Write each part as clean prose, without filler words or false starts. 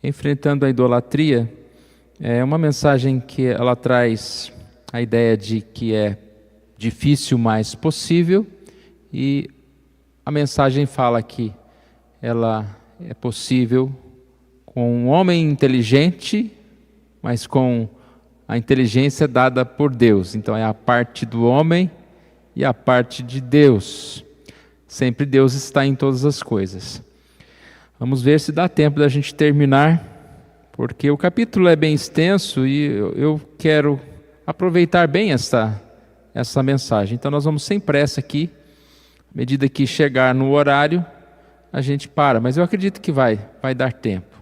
Enfrentando a idolatria é uma mensagem que ela traz a ideia de que é difícil, mas possível, e a mensagem fala que ela é possível com um homem inteligente, mas com a inteligência dada por Deus. Então é a parte do homem e a parte de Deus. Sempre Deus está em todas as coisas. Vamos ver se dá tempo da gente terminar, porque o capítulo é bem extenso e eu quero aproveitar bem essa mensagem. Então nós vamos sem pressa aqui. À medida que chegar no horário, a gente para. Mas eu acredito que vai dar tempo.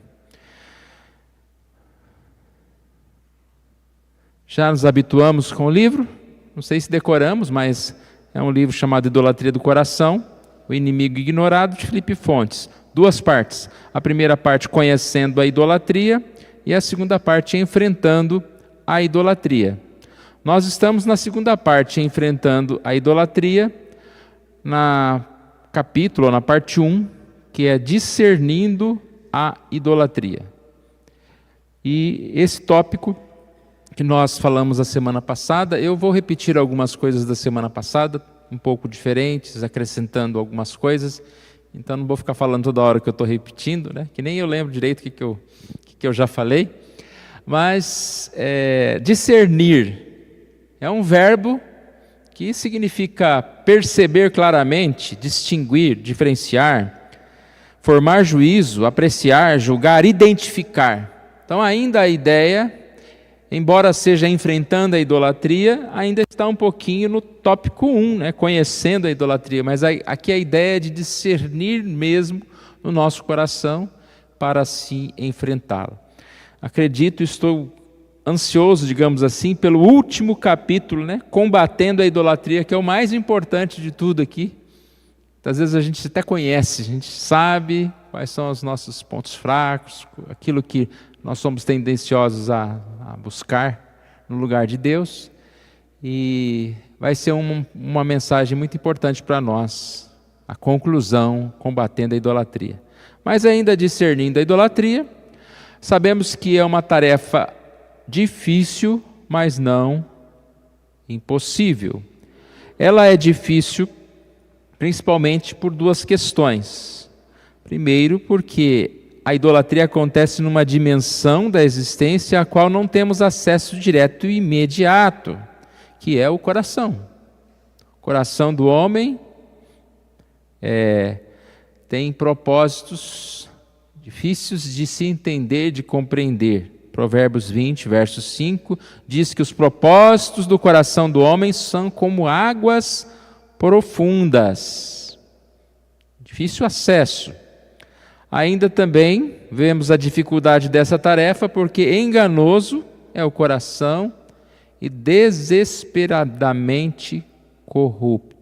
Já nos habituamos com o livro. Não sei se decoramos, mas é um livro chamado Idolatria do Coração, o Inimigo Ignorado, de Felipe Fontes. 2 partes. A primeira parte, conhecendo a idolatria, e a segunda parte, enfrentando a idolatria. Nós estamos na segunda parte, enfrentando a idolatria, na parte 1, que é discernindo a idolatria. E esse tópico que nós falamos a semana passada, eu vou repetir algumas coisas da semana passada, um pouco diferentes, acrescentando algumas coisas. Então não vou ficar falando toda hora que eu estou repetindo, né? Que nem eu lembro direito o que eu já falei. Mas discernir é um verbo que significa perceber claramente, distinguir, diferenciar, formar juízo, apreciar, julgar, identificar. Então ainda a ideia, embora seja enfrentando a idolatria, ainda está um pouquinho no tópico 1, né? Conhecendo a idolatria, mas aqui a ideia é de discernir mesmo no nosso coração para assim enfrentá-la. Acredito, estou ansioso, digamos assim, pelo último capítulo, né? Combatendo a idolatria, que é o mais importante de tudo aqui. Às vezes a gente até conhece, a gente sabe quais são os nossos pontos fracos, aquilo que nós somos tendenciosos a buscar no lugar de Deus, e vai ser uma mensagem muito importante para nós, a conclusão, combatendo a idolatria. Mas ainda discernindo a idolatria, sabemos que é uma tarefa difícil, mas não impossível. Ela é difícil principalmente por 2 questões. Primeiro, porque a idolatria acontece numa dimensão da existência a qual não temos acesso direto e imediato, que é o coração. O coração do homem tem propósitos difíceis de se entender, de compreender. Provérbios 20, verso 5, diz que os propósitos do coração do homem são como águas profundas. Difícil acesso. Ainda também vemos a dificuldade dessa tarefa, porque enganoso é o coração e desesperadamente corrupto.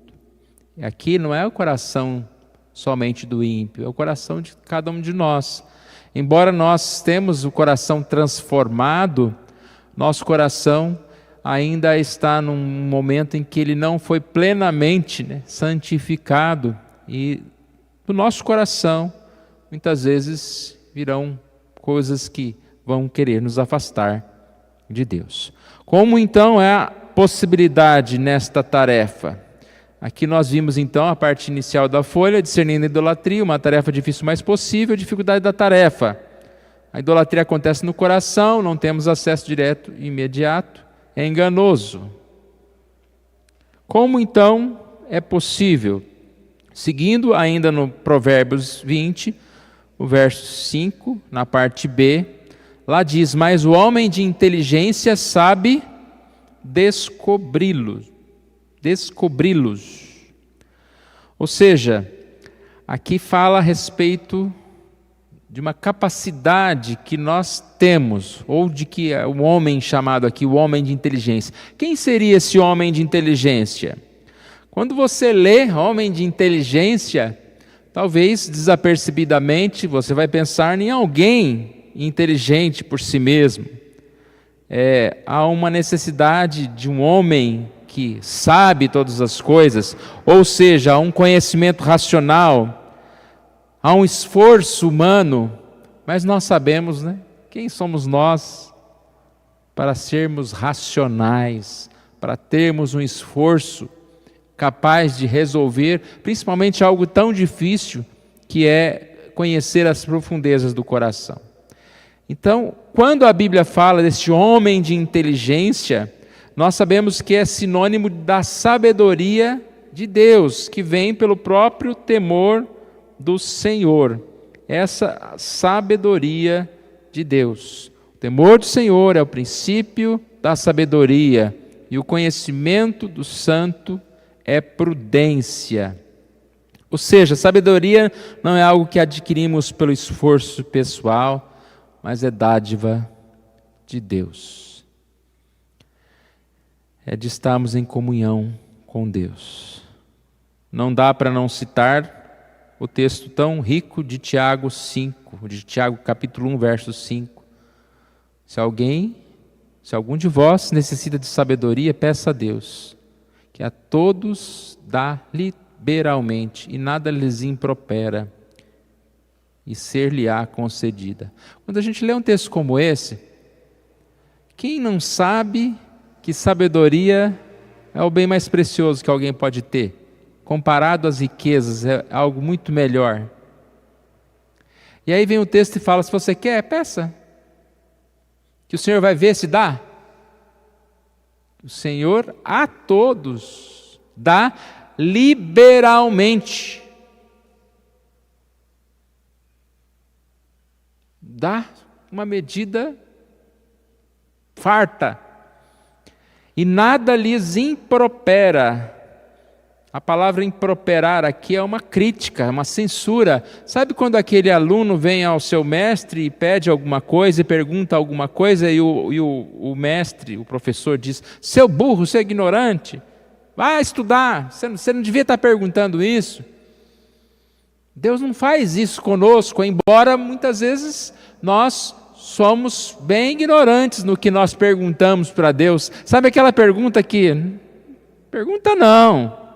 Aqui não é o coração somente do ímpio, é o coração de cada um de nós. Embora nós temos o coração transformado, nosso coração ainda está num momento em que ele não foi plenamente, santificado, e do nosso coração muitas vezes virão coisas que vão querer nos afastar de Deus. Como então é a possibilidade nesta tarefa? Aqui nós vimos então a parte inicial da folha, discernindo a idolatria, uma tarefa difícil, mas possível, dificuldade da tarefa. A idolatria acontece no coração, não temos acesso direto e imediato, é enganoso. Como então é possível? Seguindo ainda no Provérbios 20, o verso 5, na parte B, lá diz: mas o homem de inteligência sabe descobri-los. Ou seja, aqui fala a respeito de uma capacidade que nós temos, ou de que o homem chamado aqui, o homem de inteligência. Quem seria esse homem de inteligência? Quando você lê homem de inteligência, talvez desapercebidamente você vai pensar em alguém inteligente por si mesmo. Há uma necessidade de um homem que sabe todas as coisas, ou seja, há um conhecimento racional, há um esforço humano Mas nós sabemos, né? Quem somos nós para sermos racionais, para termos um esforço capaz de resolver, principalmente algo tão difícil que é conhecer as profundezas do coração. Então, quando a Bíblia fala deste homem de inteligência, nós sabemos que é sinônimo da sabedoria de Deus, que vem pelo próprio temor do Senhor. Essa sabedoria de Deus. O temor do Senhor é o princípio da sabedoria, e o conhecimento do santo é prudência. Ou seja, sabedoria não é algo que adquirimos pelo esforço pessoal, mas é dádiva de Deus. É de estarmos em comunhão com Deus. Não dá para não citar o texto tão rico de Tiago 5, de Tiago capítulo 1, verso 5. Se algum de vós necessita de sabedoria, peça a Deus, que a todos dá liberalmente, e nada lhes impropera, e ser-lhe-á concedida. Quando a gente lê um texto como esse, quem não sabe que sabedoria é o bem mais precioso que alguém pode ter? Comparado às riquezas, é algo muito melhor. E aí vem o texto e fala, se você quer, peça, que o Senhor vai ver se dá. O Senhor a todos dá liberalmente. Dá uma medida farta. E nada lhes impropera. A palavra improperar aqui é uma crítica, é uma censura. Sabe quando aquele aluno vem ao seu mestre e pede alguma coisa e pergunta alguma coisa e o mestre, o professor diz, seu burro, seu ignorante, vai estudar, você não devia estar perguntando isso. Deus não faz isso conosco, embora muitas vezes nós somos bem ignorantes no que nós perguntamos para Deus. Sabe aquela pergunta que, pergunta não,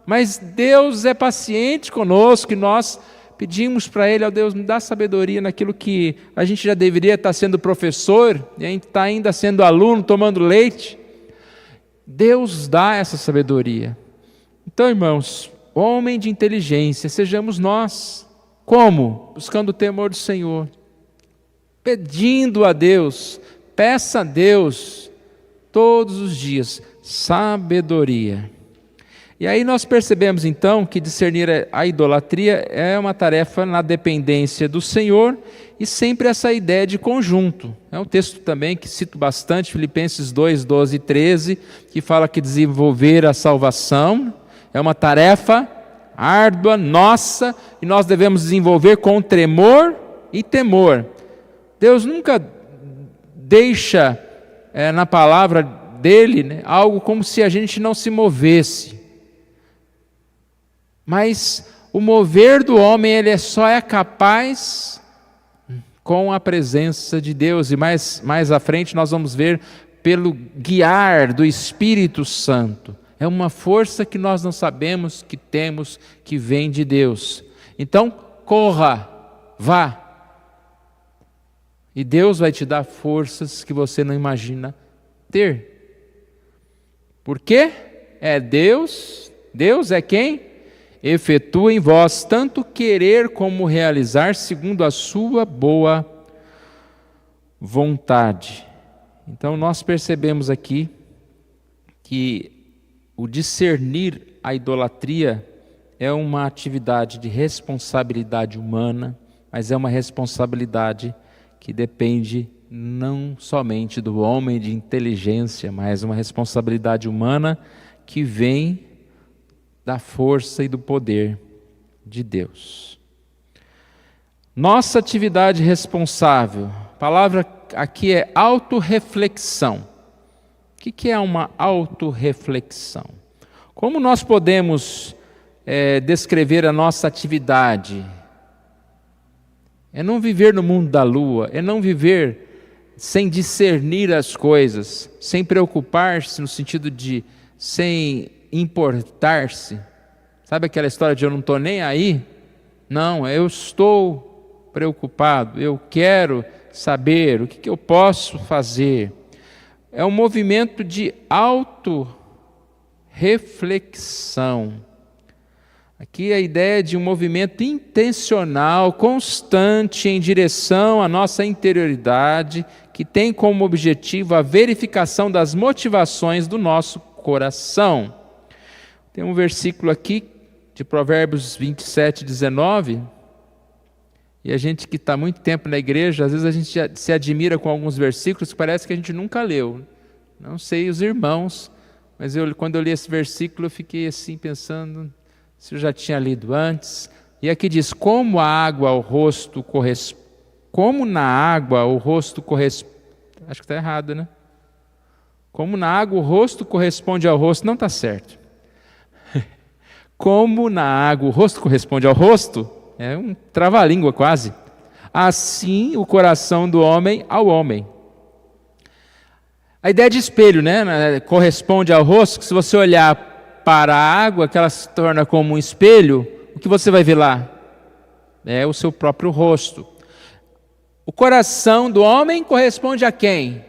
mas Deus é paciente conosco e nós pedimos para Ele, ó Deus, me dá sabedoria naquilo que a gente já deveria estar sendo professor, e a gente está ainda sendo aluno, tomando leite. Deus dá essa sabedoria. Então, irmãos, homem de inteligência, sejamos nós. Como? Buscando o temor do Senhor, pedindo a Deus, peça a Deus todos os dias sabedoria. E aí nós percebemos então que discernir a idolatria é uma tarefa na dependência do Senhor e sempre essa ideia de conjunto. É um texto também que cito bastante, Filipenses 2, 12 e 13, que fala que desenvolver a salvação é uma tarefa árdua, nossa, e nós devemos desenvolver com tremor e temor. Deus nunca deixa na palavra dele, né, algo como se a gente não se movesse. Mas o mover do homem, ele só é capaz com a presença de Deus. E mais à frente nós vamos ver pelo guiar do Espírito Santo. É uma força que nós não sabemos que temos, que vem de Deus. Então, corra, vá. E Deus vai te dar forças que você não imagina ter. Por quê? É Deus. Deus é quem efetua em vós tanto querer como realizar segundo a sua boa vontade. Então nós percebemos aqui que o discernir a idolatria é uma atividade de responsabilidade humana, mas é uma responsabilidade que depende não somente do homem de inteligência, mas uma responsabilidade humana que vem da força e do poder de Deus. Nossa atividade responsável, a palavra aqui é autorreflexão. O que é uma autorreflexão? Como nós podemos descrever a nossa atividade? É não viver no mundo da lua, é não viver sem discernir as coisas, sem preocupar-se no sentido de sem importar-se. Sabe aquela história de eu não estou nem aí? Não, eu estou preocupado, eu quero saber o que eu posso fazer. É um movimento de autorreflexão. Aqui a ideia de um movimento intencional, constante em direção à nossa interioridade, que tem como objetivo a verificação das motivações do nosso coração. Tem um versículo aqui de Provérbios 27, 19, e a gente que está muito tempo na igreja, às vezes a gente se admira com alguns versículos que parece que a gente nunca leu. Não sei os irmãos, mas quando eu li esse versículo eu fiquei assim pensando se eu já tinha lido antes. E aqui diz, como na água o rosto corresponde, acho que está errado, né? Como na água o rosto corresponde ao rosto, não está certo. Como na água o rosto corresponde ao rosto, é um trava-língua quase, assim o coração do homem ao homem. A ideia de espelho, né? Corresponde ao rosto, que se você olhar para a água, que ela se torna como um espelho, o que você vai ver lá? É o seu próprio rosto. O coração do homem corresponde a quem?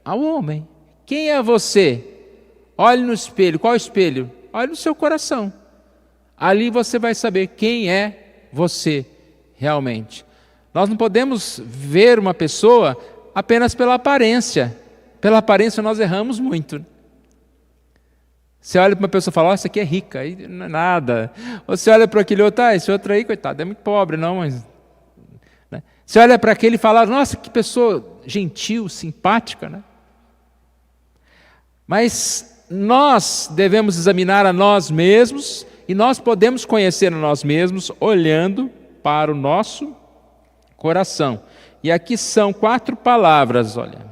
Ao homem. Quem é você? Olhe no espelho. Qual espelho? Olhe no seu coração. Ali você vai saber quem é você realmente. Nós não podemos ver uma pessoa apenas pela aparência. Pela aparência nós erramos muito. Você olha para uma pessoa e fala, essa aqui é rica, aí não é nada. Ou você olha para aquele outro, esse outro aí, coitado, é muito pobre, não, mas... Né? Você olha para aquele e fala, nossa, que pessoa gentil, simpática, né? Mas nós devemos examinar a nós mesmos, e nós podemos conhecer a nós mesmos olhando para o nosso coração. E aqui são 4 palavras, olha.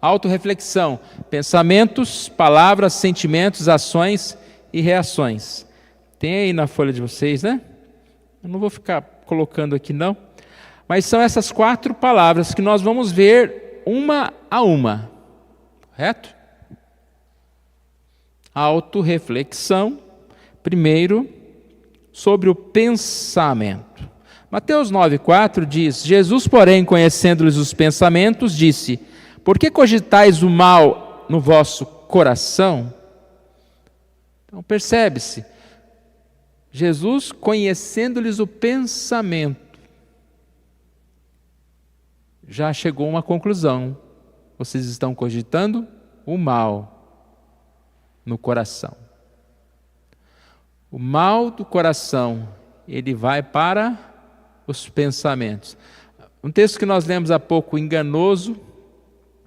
Autorreflexão, pensamentos, palavras, sentimentos, ações e reações. Tem aí na folha de vocês, né? Eu não vou ficar colocando aqui não, mas são essas 4 palavras que nós vamos ver uma a uma, correto? Autorreflexão, primeiro, sobre o pensamento. Mateus 9,4 diz, Jesus, porém, conhecendo-lhes os pensamentos, disse, por que cogitais o mal no vosso coração? Então percebe-se, Jesus conhecendo-lhes o pensamento, já chegou a uma conclusão. Vocês estão cogitando o mal no coração. O mal do coração, ele vai para os pensamentos. Um texto que nós lemos há pouco, enganoso,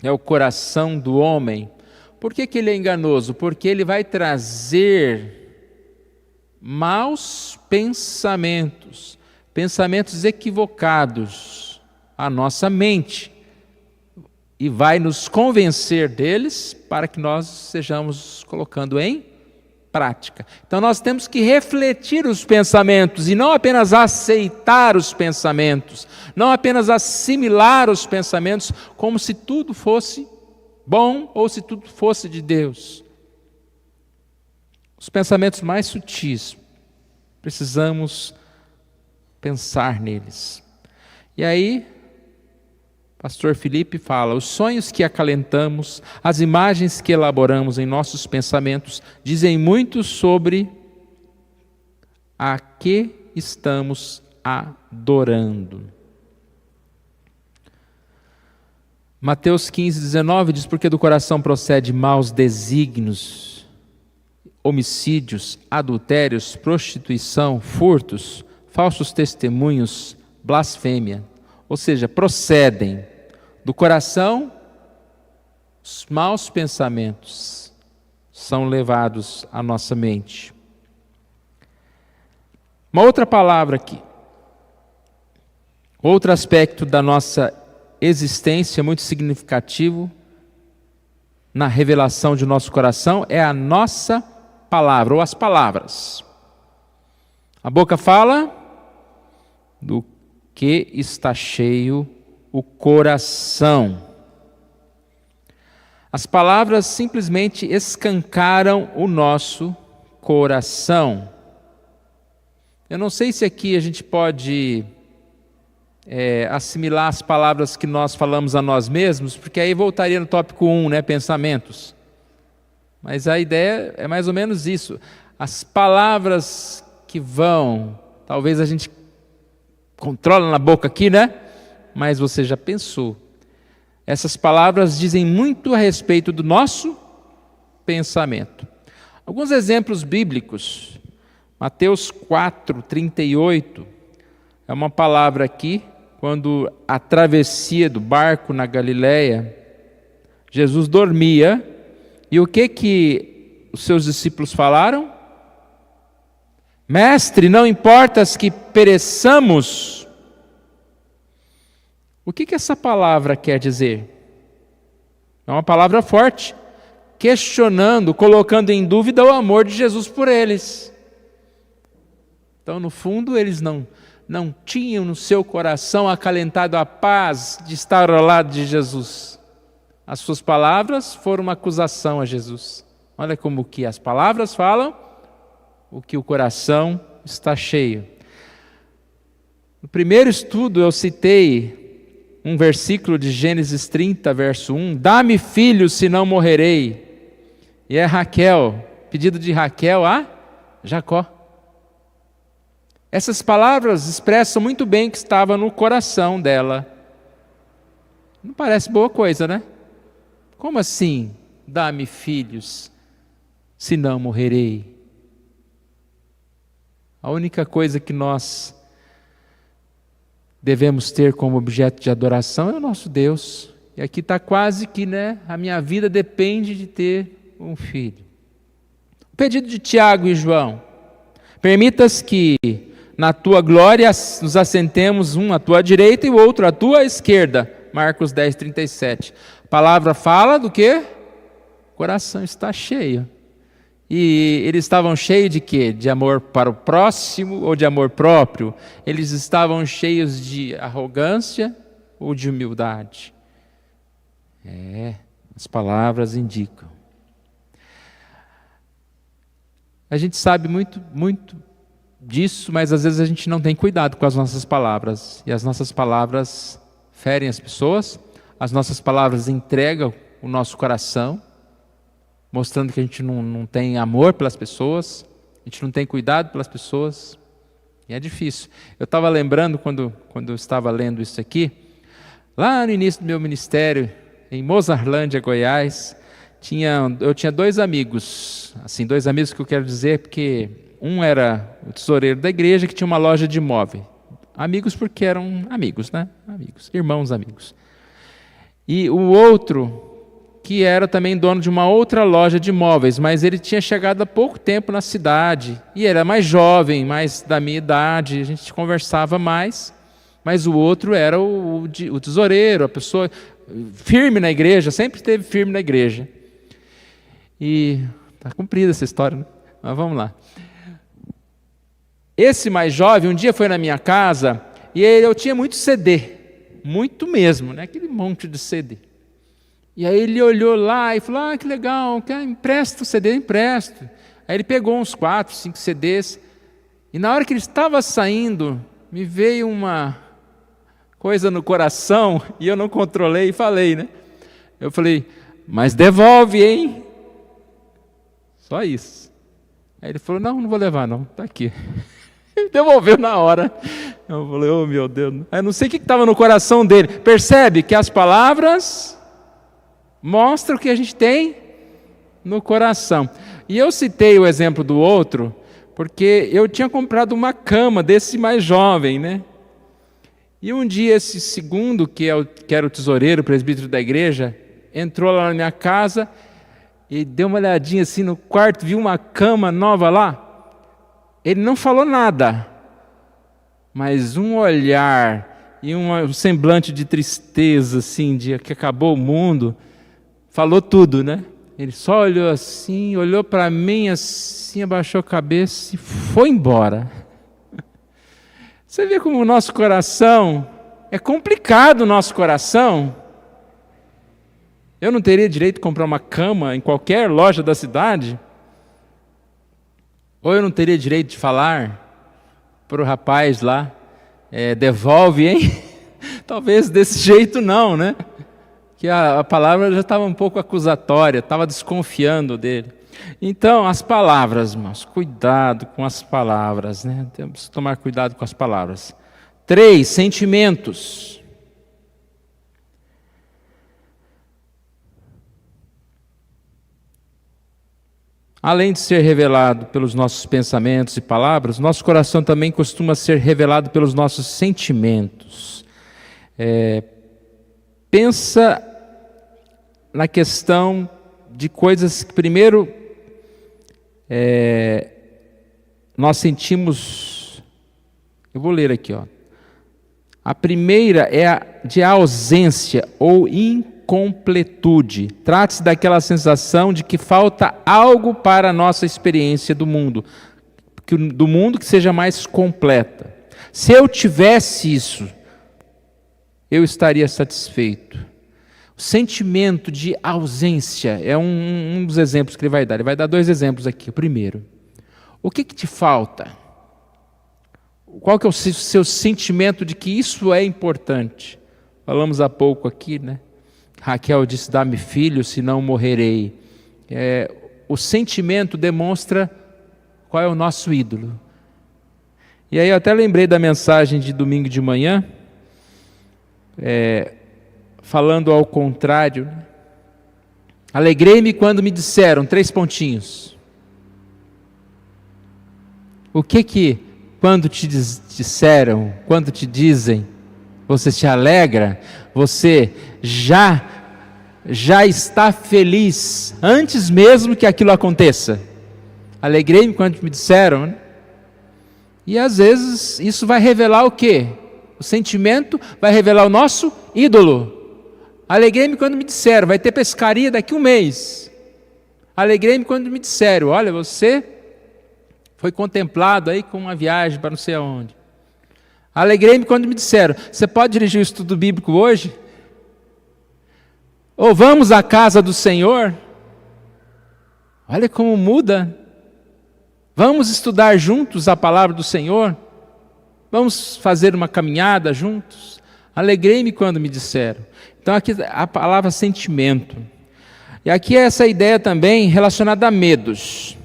é o coração do homem. Por que ele é enganoso? Porque ele vai trazer maus pensamentos, pensamentos equivocados à nossa mente, e vai nos convencer deles para que nós sejamos colocando em prática. Então nós temos que refletir os pensamentos e não apenas aceitar os pensamentos, não apenas assimilar os pensamentos como se tudo fosse bom ou se tudo fosse de Deus. Os pensamentos mais sutis, precisamos pensar neles. E aí, pastor Felipe fala, os sonhos que acalentamos, as imagens que elaboramos em nossos pensamentos, dizem muito sobre a que estamos adorando. Mateus 15, 19 diz, porque do coração procede maus desígnios, homicídios, adultérios, prostituição, furtos, falsos testemunhos, blasfêmia. Ou seja, procedem do coração, os maus pensamentos são levados à nossa mente. Uma outra palavra aqui, outro aspecto da nossa existência muito significativo na revelação de nosso coração é a nossa palavra, ou as palavras. A boca fala do que está cheio o coração. As palavras simplesmente escancaram o nosso coração. Eu não sei se aqui a gente pode assimilar as palavras que nós falamos a nós mesmos, porque aí voltaria no tópico 1, né, pensamentos. Mas a ideia é mais ou menos isso. As palavras que vão, talvez a gente controla na boca aqui, né? Mas você já pensou. Essas palavras dizem muito a respeito do nosso pensamento. Alguns exemplos bíblicos. Mateus 4:38 é uma palavra aqui, quando a travessia do barco na Galileia, Jesus dormia, e o que os seus discípulos falaram? Mestre, não importas que pereçamos. O que essa palavra quer dizer? É uma palavra forte, questionando, colocando em dúvida o amor de Jesus por eles. Então, no fundo, eles não tinham no seu coração acalentado a paz de estar ao lado de Jesus. As suas palavras foram uma acusação a Jesus. Olha como que as palavras falam, o que o coração está cheio. No primeiro estudo eu citei um versículo de Gênesis 30, verso 1. Dá-me filhos, senão morrerei. E é Raquel, pedido de Raquel a Jacó. Essas palavras expressam muito bem o que estava no coração dela. Não parece boa coisa, né? Como assim, dá-me filhos, senão morrerei? A única coisa que nós devemos ter como objeto de adoração é o nosso Deus. E aqui está quase que, né? A minha vida depende de ter um filho. O pedido de Tiago e João. Permitas que na tua glória nos assentemos, um à tua direita e o outro à tua esquerda. Marcos 10:37. A palavra fala do quê? O coração está cheio. E eles estavam cheios de quê? De amor para o próximo ou de amor próprio? Eles estavam cheios de arrogância ou de humildade? As palavras indicam. A gente sabe muito disso, mas às vezes a gente não tem cuidado com as nossas palavras. E as nossas palavras ferem as pessoas, as nossas palavras entregam o nosso coração, mostrando que a gente não tem amor pelas pessoas, a gente não tem cuidado pelas pessoas, e é difícil. Eu estava lembrando, quando eu estava lendo isso aqui, lá no início do meu ministério, em Mozarlândia, Goiás, eu tinha dois amigos que eu quero dizer, porque um era o tesoureiro da igreja, que tinha uma loja de imóvel. Amigos porque eram amigos, né? Amigos, irmãos amigos. E o outro, que era também dono de uma outra loja de imóveis, mas ele tinha chegado há pouco tempo na cidade, e era mais jovem, mais da minha idade, a gente conversava mais, mas o outro era o tesoureiro, a pessoa firme na igreja, sempre esteve firme na igreja. E está cumprida essa história, né? Mas vamos lá. Esse mais jovem, um dia foi na minha casa, e eu tinha muito CD, muito mesmo, né? Aquele monte de CD. E aí ele olhou lá e falou, que legal, empresta o CD, empresto. Aí ele pegou uns 4, 5 CDs, e na hora que ele estava saindo, me veio uma coisa no coração, e eu não controlei e falei, né? Eu falei, mas devolve, hein? Só isso. Aí ele falou, não vou levar não, está aqui. Ele devolveu na hora. Eu falei, oh meu Deus. Eu não sei o que estava no coração dele. Percebe que as palavras mostram o que a gente tem no coração. E eu citei o exemplo do outro, porque eu tinha comprado uma cama desse mais jovem, né? E um dia esse segundo, que era o tesoureiro, o presbítero da igreja, entrou lá na minha casa e deu uma olhadinha assim no quarto, viu uma cama nova lá. Ele não falou nada, mas um olhar e um semblante de tristeza, assim, de que acabou o mundo, falou tudo, né? Ele só olhou assim, olhou para mim assim, abaixou a cabeça e foi embora. Você vê como o nosso coração, é complicado o nosso coração. Eu não teria direito de comprar uma cama em qualquer loja da cidade? Ou eu não teria direito de falar para o rapaz lá, devolve, hein? Talvez desse jeito não, né? Que a palavra já estava um pouco acusatória, estava desconfiando dele. Então, as palavras, irmãos, cuidado com as palavras, né? Temos que tomar cuidado com as palavras. 3, sentimentos. Além de ser revelado pelos nossos pensamentos e palavras, nosso coração também costuma ser revelado pelos nossos sentimentos. Pensa na questão de coisas que, primeiro, nós sentimos. Eu vou ler aqui, ó. A primeira é a de ausência ou incompletude. Trata-se daquela sensação de que falta algo para a nossa experiência do mundo que seja mais completa. Se eu tivesse isso, eu estaria satisfeito. O sentimento de ausência é um dos exemplos que ele vai dar. Ele vai dar 2 exemplos aqui. O primeiro, o que te falta? Qual que é o seu sentimento de que isso é importante? Falamos há pouco aqui, né? Raquel disse, dá-me filho, senão morrerei. O sentimento demonstra qual é o nosso ídolo. E aí eu até lembrei da mensagem de domingo de manhã, falando ao contrário. Alegrei-me quando me disseram, 3 pontinhos. O que quando te disseram, quando te dizem, você se alegra, você já está feliz, antes mesmo que aquilo aconteça. Alegrei-me quando me disseram, né? E às vezes isso vai revelar o quê? O sentimento vai revelar o nosso ídolo. Alegrei-me quando me disseram, vai ter pescaria daqui 1 mês. Alegrei-me quando me disseram, olha, você foi contemplado aí com uma viagem para não sei aonde. Alegrei-me quando me disseram, você pode dirigir o estudo bíblico hoje? Ou vamos à casa do Senhor? Olha como muda. Vamos estudar juntos a palavra do Senhor? Vamos fazer uma caminhada juntos? Alegrei-me quando me disseram. Então aqui a palavra sentimento. E aqui é essa ideia também relacionada a medos.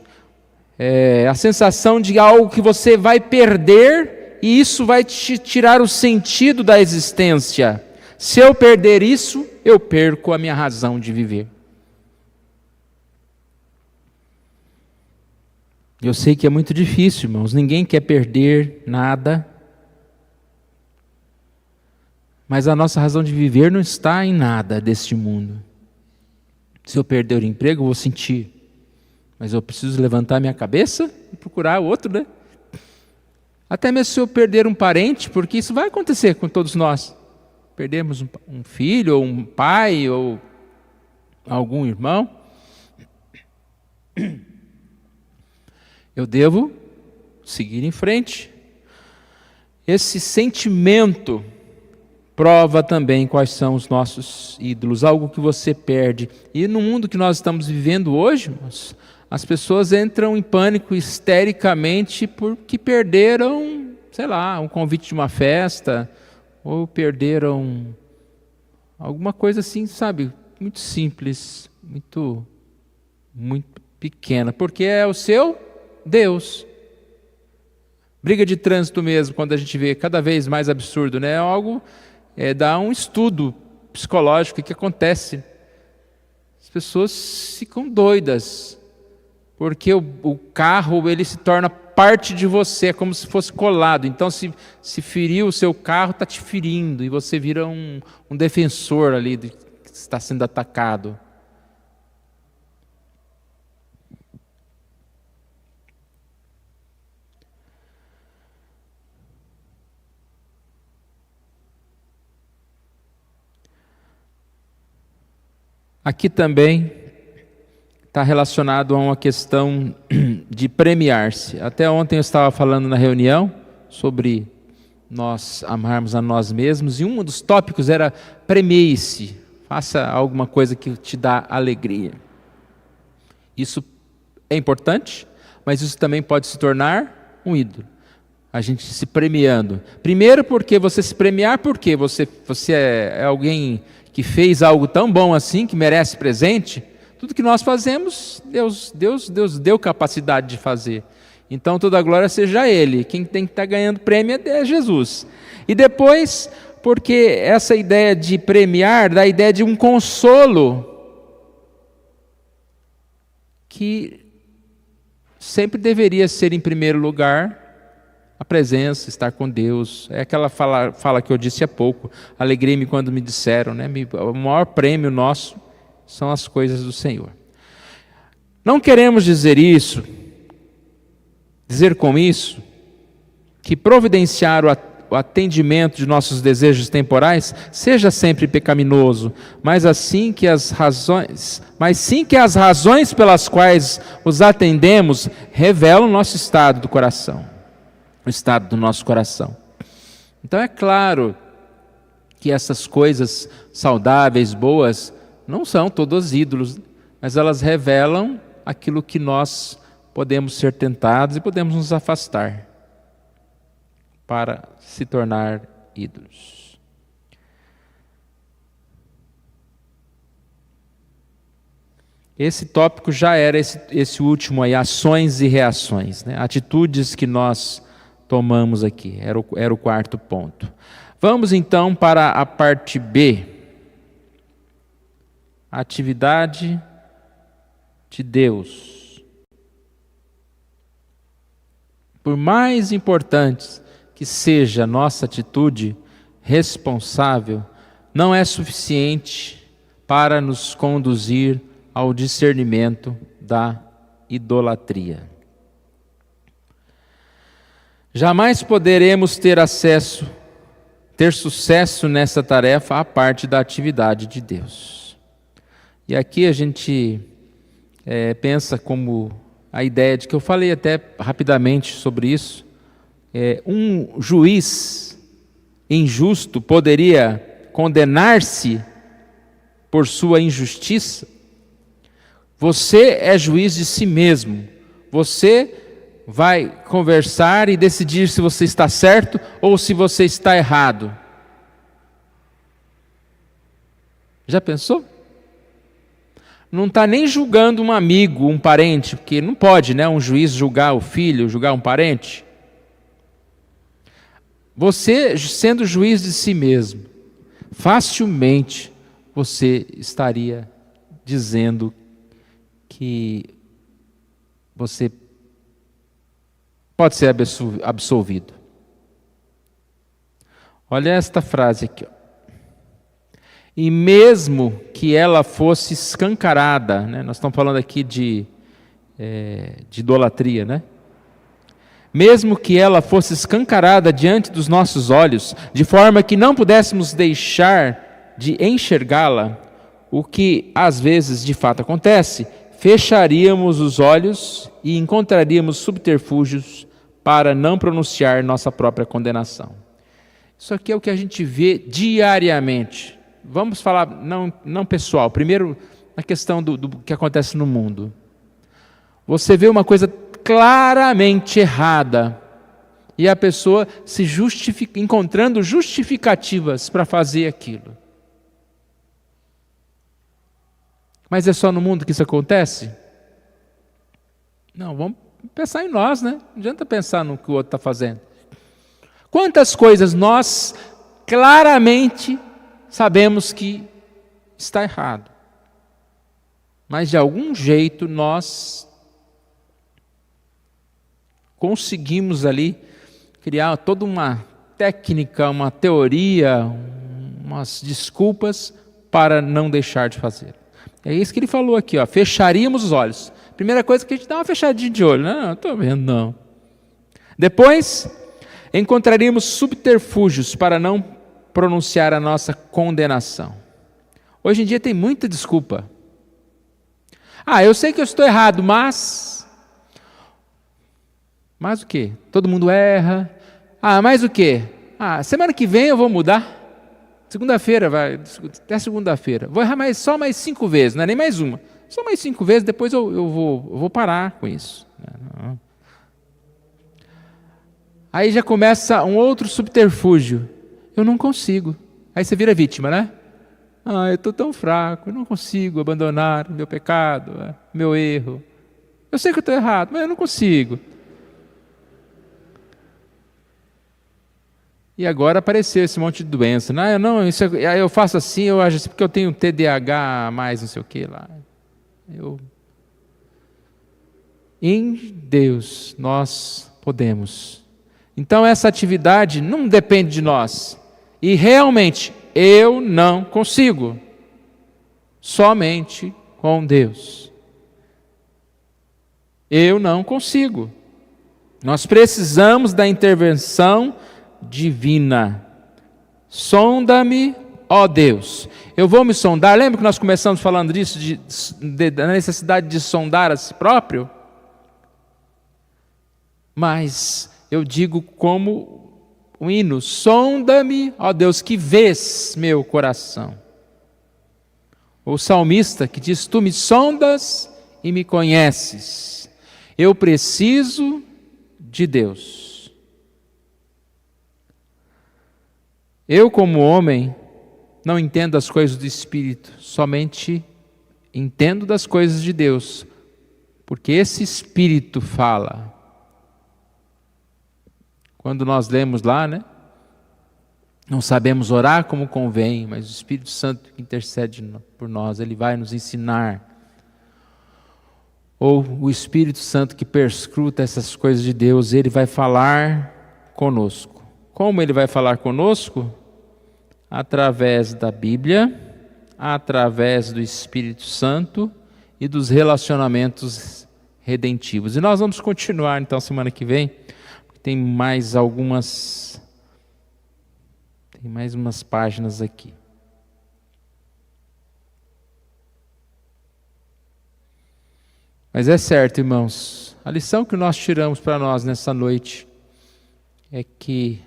A sensação de algo que você vai perder e isso vai te tirar o sentido da existência. Se eu perder isso, eu perco a minha razão de viver. Eu sei que é muito difícil, irmãos. Ninguém quer perder nada. Mas a nossa razão de viver não está em nada deste mundo. Se eu perder o emprego, eu vou sentir. Mas eu preciso levantar minha cabeça e procurar outro, né? Até mesmo se eu perder um parente, porque isso vai acontecer com todos nós. Perdemos um filho, ou um pai, ou algum irmão. Eu devo seguir em frente. Esse sentimento prova também quais são os nossos ídolos, algo que você perde. E no mundo que nós estamos vivendo hoje, as pessoas entram em pânico histericamente porque perderam, sei lá, um convite de uma festa, ou perderam alguma coisa assim, sabe, muito simples, muito pequena, porque é o seu Deus. Briga de trânsito mesmo, quando a gente vê cada vez mais absurdo, né? É algo, dá um estudo psicológico que acontece. As pessoas ficam doidas, porque o carro ele se torna parte de você, é como se fosse colado. Então se ferir o seu carro, está te ferindo, e você vira um defensor ali que está sendo atacado. Aqui também está relacionado a uma questão de premiar-se. Até ontem eu estava falando na reunião sobre nós amarmos a nós mesmos, e um dos tópicos era premie-se, faça alguma coisa que te dá alegria. Isso é importante, mas isso também pode se tornar um ídolo. a gente se premiando. Primeiro porque você se premiar, porque você é alguém que fez algo tão bom assim, que merece presente. Tudo que nós fazemos, Deus deu capacidade de fazer. Então toda a glória seja a Ele. Quem tem que estar ganhando prêmio é Jesus. E depois, porque essa ideia de premiar dá a ideia de um consolo que sempre deveria ser em primeiro lugar a presença, estar com Deus. É aquela fala que eu disse há pouco. Alegrei-me quando me disseram, né? O maior prêmio nosso são as coisas do Senhor. Não queremos dizer com isso, que providenciar o atendimento de nossos desejos temporais seja sempre pecaminoso, mas sim que as razões pelas quais os atendemos revelam o nosso estado do coração, o estado do nosso coração. Então é claro que essas coisas saudáveis, boas, não são todos ídolos, mas elas revelam aquilo que nós podemos ser tentados e podemos nos afastar para se tornar ídolos. Esse tópico já era esse último aí, ações e reações, né? Atitudes que nós tomamos aqui, era o quarto ponto. Vamos então para a parte B. Atividade de Deus. Por mais importantes que seja a nossa atitude responsável, não é suficiente para nos conduzir ao discernimento da idolatria. Jamais poderemos ter sucesso nessa tarefa à parte da atividade de Deus. E aqui a gente pensa como a ideia de que eu falei até rapidamente sobre isso. Um juiz injusto poderia condenar-se por sua injustiça? Você é juiz de si mesmo. Você vai conversar e decidir se você está certo ou se você está errado. Já pensou? Não está nem julgando um amigo, um parente, porque não pode, né, um juiz julgar o filho, julgar um parente. Você, sendo juiz de si mesmo, facilmente você estaria dizendo que você pode ser absolvido. Olha esta frase aqui, ó. E mesmo que ela fosse escancarada, né? Nós estamos falando aqui de idolatria, né? Mesmo que ela fosse escancarada diante dos nossos olhos, de forma que não pudéssemos deixar de enxergá-la, o que às vezes de fato acontece, fecharíamos os olhos e encontraríamos subterfúgios para não pronunciar nossa própria condenação. Isso aqui é o que a gente vê diariamente. Vamos falar, não pessoal, primeiro na questão do que acontece no mundo. Você vê uma coisa claramente errada e a pessoa se encontrando justificativas para fazer aquilo. Mas é só no mundo que isso acontece? Não, vamos pensar em nós, né? Não adianta pensar no que o outro está fazendo. Quantas coisas nós claramente sabemos que está errado, mas de algum jeito nós conseguimos ali criar toda uma técnica, uma teoria, umas desculpas para não deixar de fazer. É isso que ele falou aqui, ó, fecharíamos os olhos. Primeira coisa que a gente dá uma fechadinha de olho, não estou vendo não. Depois, encontraríamos subterfúgios para não pronunciar a nossa condenação. Hoje em dia tem muita desculpa. Eu sei que eu estou errado, mas o quê? Todo mundo erra. Mas o quê? Semana que vem eu vou mudar. Segunda-feira, até segunda-feira. Vou errar só mais 5 vezes, não é nem mais uma. Só mais 5 vezes, depois eu vou parar com isso. Não. Aí já começa um outro subterfúgio. Eu não consigo. Aí você vira vítima, né? Eu estou tão fraco, eu não consigo abandonar o meu pecado, meu erro. Eu sei que eu estou errado, mas eu não consigo. E agora apareceu esse monte de doença. Eu faço assim, eu acho assim, porque eu tenho TDAH mais não sei o que lá. Em Deus nós podemos. Então essa atividade não depende de nós. E realmente, eu não consigo. Somente com Deus. Eu não consigo. Nós precisamos da intervenção divina. Sonda-me, ó Deus. Eu vou me sondar. Lembra que nós começamos falando disso, da necessidade de sondar a si próprio? Mas eu digo como um hino: sonda-me, ó Deus, que vês meu coração. O salmista que diz: tu me sondas e me conheces. Eu preciso de Deus. Eu, como homem, não entendo as coisas do Espírito, somente entendo das coisas de Deus, porque esse Espírito fala. Quando nós lemos lá, né? Não sabemos orar como convém, mas o Espírito Santo que intercede por nós, Ele vai nos ensinar. Ou o Espírito Santo que perscruta essas coisas de Deus, Ele vai falar conosco. Como Ele vai falar conosco? Através da Bíblia, através do Espírito Santo e dos relacionamentos redentivos. E nós vamos continuar então semana que vem. Tem mais umas páginas aqui. Mas é certo, irmãos, a lição que nós tiramos para nós nessa noite é que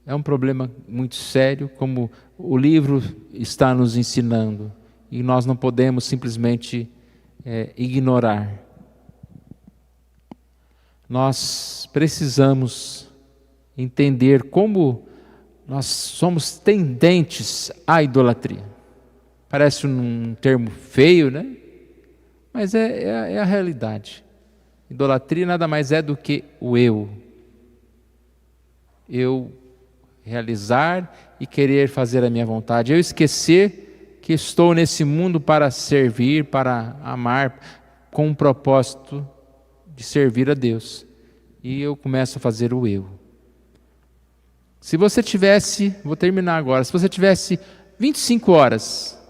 é um problema muito sério, como o livro está nos ensinando, e nós não podemos simplesmente ignorar. Nós precisamos entender como nós somos tendentes à idolatria. Parece um termo feio, né? Mas é a realidade. Idolatria nada mais é do que o eu. Eu realizar e querer fazer a minha vontade. Eu esquecer que estou nesse mundo para servir, para amar, com um propósito de servir a Deus. E eu começo a fazer o eu. Se você tivesse, vou terminar agora, se você tivesse 25 horas,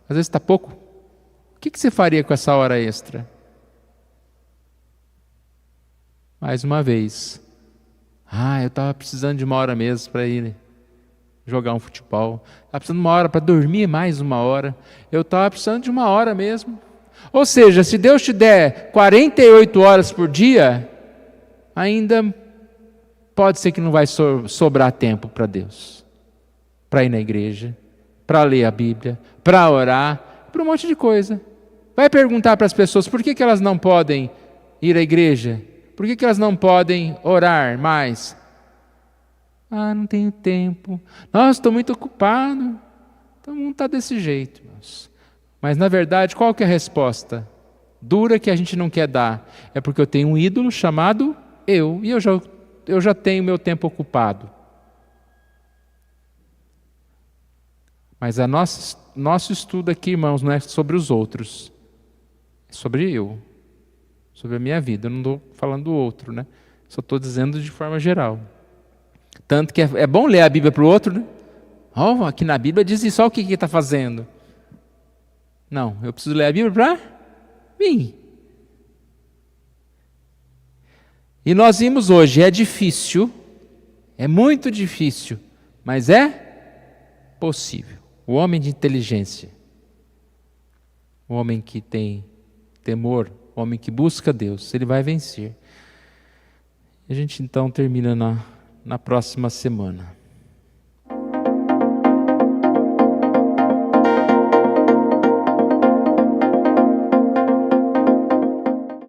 às vezes está pouco, o que você faria com essa hora extra? Mais uma vez, eu estava precisando de uma hora mesmo para ir jogar um futebol, estava precisando de uma hora para dormir mais uma hora, eu estava precisando de uma hora mesmo. Ou seja, se Deus te der 48 horas por dia, ainda pode ser que não vai sobrar tempo para Deus, para ir na igreja, para ler a Bíblia, para orar, para um monte de coisa. Vai perguntar para as pessoas por que elas não podem ir à igreja, por que elas não podem orar mais. Não tenho tempo, nossa, estou muito ocupado. Todo mundo está desse jeito, irmãos. Mas na verdade, qual que é a resposta dura que a gente não quer dar? É porque eu tenho um ídolo chamado eu, e eu já tenho meu tempo ocupado. Mas nosso estudo aqui, irmãos, não é sobre os outros, é sobre eu, sobre a minha vida. Eu não estou falando do outro, né? Só estou dizendo de forma geral. Tanto que é bom ler a Bíblia para o outro, né? Aqui na Bíblia diz isso, olha o que está fazendo. Não, eu preciso ler a Bíblia para mim. E nós vimos hoje, é difícil, é muito difícil, mas é possível. O homem de inteligência, o homem que tem temor, o homem que busca Deus, ele vai vencer. A gente então termina na próxima semana.